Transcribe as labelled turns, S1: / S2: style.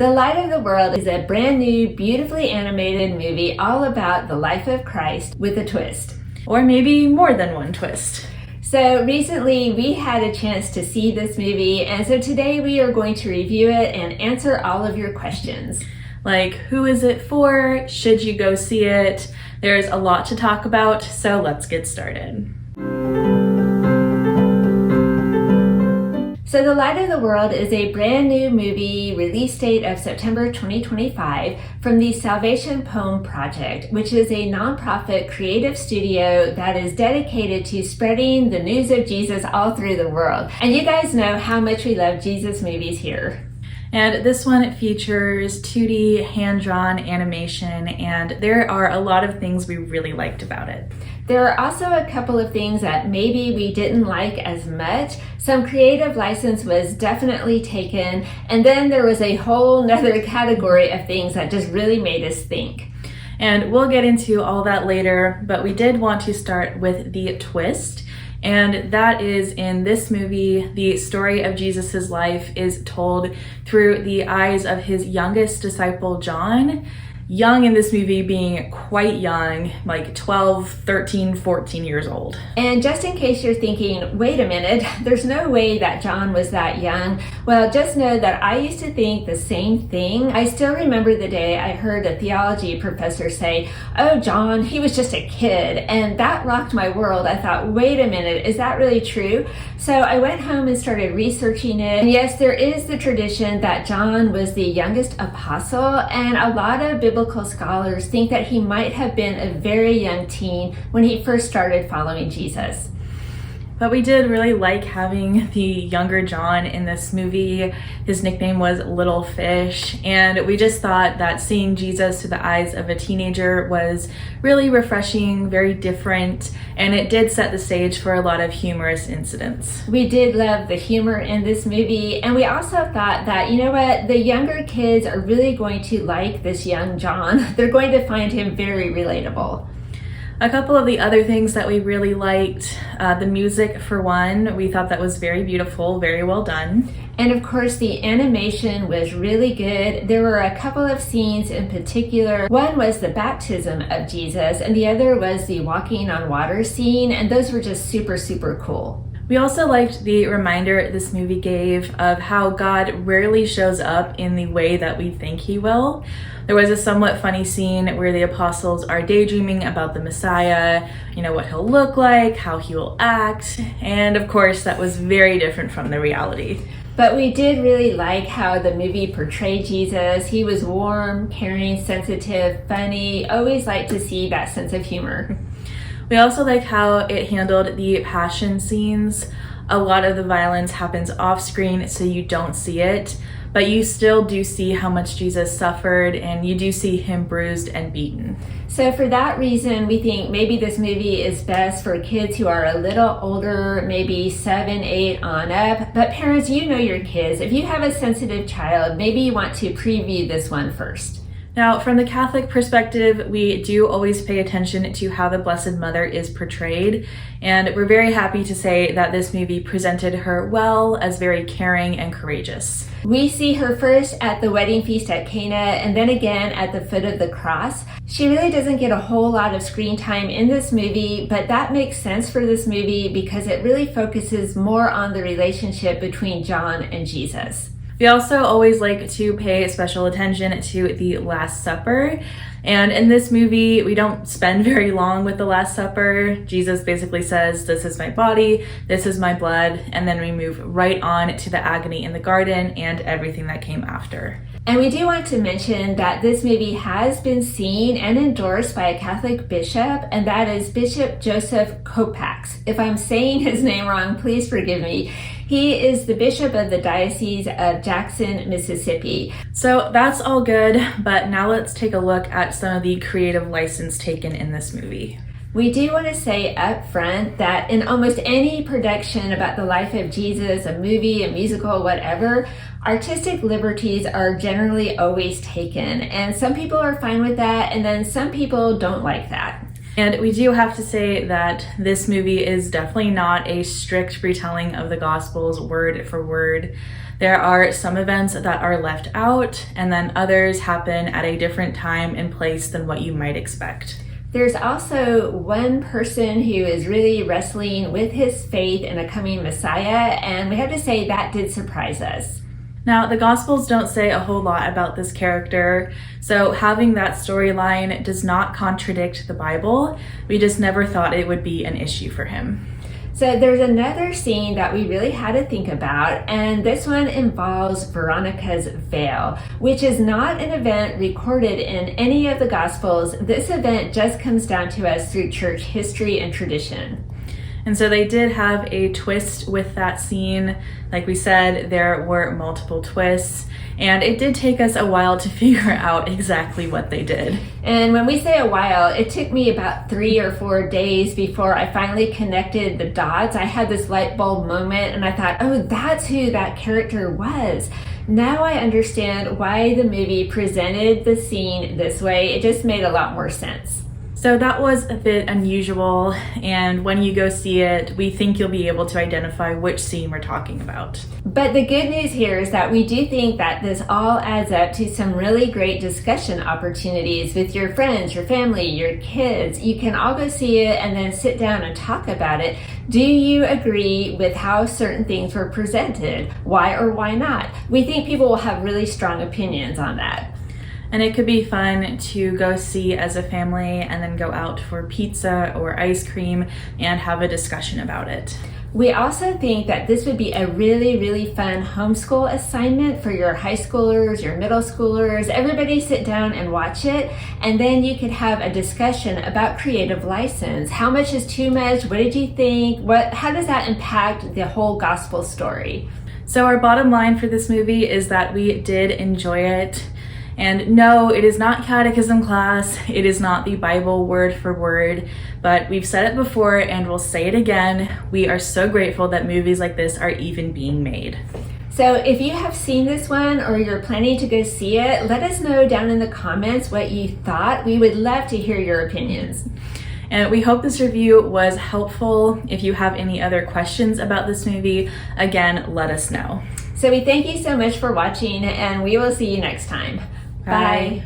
S1: The Light of the World is a brand new, beautifully animated movie all about the life of Christ with a twist.
S2: Or maybe more than one twist.
S1: So recently we had a chance to see this movie, and so today we are going to review it and answer all of your questions.
S2: Like, who is it for? Should you go see it? There's a lot to talk about, so let's get started.
S1: So The Light of the World is a brand new movie, release date of September 2025, from the Salvation Poem Project, which is a nonprofit creative studio that is dedicated to spreading the news of Jesus all through the world. And you guys know how much we love Jesus movies here.
S2: And this one features 2D hand-drawn animation, and there are a lot of things we really liked about it.
S1: There are also a couple of things that maybe we didn't like as much. Some creative license was definitely taken, and then there was a whole nother category of things that just really made us think.
S2: And we'll get into all that later, but we did want to start with the twist. And that is, in this movie, the story of Jesus's life is told through the eyes of his youngest disciple, John. Young in this movie being quite young, like 12, 13, 14 years old.
S1: And just in case you're thinking, wait a minute, there's no way that John was that young. Well, just know that I used to think the same thing. I still remember the day I heard a theology professor say, oh, John, he was just a kid. And that rocked my world. I thought, wait a minute, is that really true? So I went home and started researching it. And yes, there is the tradition that John was the youngest apostle, and a lot of biblical scholars think that he might have been a very young teen when he first started following Jesus.
S2: But we did really like having the younger John in this movie. His nickname was Little Fish, and we just thought that seeing Jesus through the eyes of a teenager was really refreshing, very different, and it did set the stage for a lot of humorous incidents.
S1: We did love the humor in this movie, and we also thought that, you know what, the younger kids are really going to like this young John. They're going to find him very relatable.
S2: A couple of the other things that we really liked, the music for one, we thought that was very beautiful, very well done.
S1: And of course the animation was really good. There were a couple of scenes in particular. One was the baptism of Jesus, and the other was the walking on water scene, and those were just super, super cool.
S2: We also liked the reminder this movie gave of how God rarely shows up in the way that we think he will. There was a somewhat funny scene where the apostles are daydreaming about the Messiah, what he'll look like, how he will act, and of course that was very different from the reality.
S1: But we did really like how the movie portrayed Jesus. He was warm, caring, sensitive, funny. Always like to see that sense of humor.
S2: We also like how it handled the passion scenes. A lot of the violence happens off screen, so you don't see it, but you still do see how much Jesus suffered, and you do see him bruised and beaten.
S1: So for that reason, we think maybe this movie is best for kids who are a little older, maybe 7, 8 on up. But parents, you know your kids. If you have a sensitive child, maybe you want to preview this one first.
S2: Now, from the Catholic perspective, we do always pay attention to how the Blessed Mother is portrayed, and we're very happy to say that this movie presented her well, as very caring and courageous.
S1: We see her first at the wedding feast at Cana, and then again at the foot of the cross. She really doesn't get a whole lot of screen time in this movie, but that makes sense for this movie because it really focuses more on the relationship between John and Jesus.
S2: We also always like to pay special attention to the Last Supper. And in this movie, we don't spend very long with the Last Supper. Jesus basically says, this is my body, this is my blood, and then we move right on to the agony in the garden and everything that came after.
S1: And we do want to mention that this movie has been seen and endorsed by a Catholic bishop, and that is Bishop Joseph Kopax. If I'm saying his name wrong, please forgive me. He is the bishop of the Diocese of Jackson, Mississippi.
S2: So that's all good, but now let's take a look at some of the creative license taken in this movie.
S1: We do want to say up front that in almost any production about the life of Jesus, a movie, a musical, whatever, artistic liberties are generally always taken. And some people are fine with that, and then some people don't like that.
S2: And we do have to say that this movie is definitely not a strict retelling of the Gospels word for word. There are some events that are left out, and then others happen at a different time and place than what you might expect.
S1: There's also one person who is really wrestling with his faith in a coming Messiah, and we have to say that did surprise us.
S2: Now, the Gospels don't say a whole lot about this character, so having that storyline does not contradict the Bible. We just never thought it would be an issue for him.
S1: So there's another scene that we really had to think about, and this one involves Veronica's veil, which is not an event recorded in any of the Gospels. This event just comes down to us through church history and tradition.
S2: And so they did have a twist with that scene. Like we said, there were multiple twists, and it did take us a while to figure out exactly what they did.
S1: And when we say a while, it took me about 3 or 4 days before I finally connected the dots. I had this light bulb moment, and I thought, oh, that's who that character was. Now I understand why the movie presented the scene this way. It just made a lot more sense.
S2: So that was a bit unusual, and when you go see it, we think you'll be able to identify which scene we're talking about.
S1: But the good news here is that we do think that this all adds up to some really great discussion opportunities with your friends, your family, your kids. You can all go see it and then sit down and talk about it. Do you agree with how certain things were presented? Why or why not? We think people will have really strong opinions on that.
S2: And it could be fun to go see as a family and then go out for pizza or ice cream and have a discussion about it.
S1: We also think that this would be a really, really fun homeschool assignment for your high schoolers, your middle schoolers. Everybody sit down and watch it, and then you could have a discussion about creative license. How much is too much? What did you think? How does that impact the whole gospel story?
S2: So our bottom line for this movie is that we did enjoy it. And no, it is not catechism class, it is not the Bible word for word, but we've said it before and we'll say it again. We are so grateful that movies like this are even being made.
S1: So if you have seen this one or you're planning to go see it, let us know down in the comments what you thought. We would love to hear your opinions.
S2: And we hope this review was helpful. If you have any other questions about this movie, again, let us know.
S1: So we thank you so much for watching, and we will see you next time. Bye.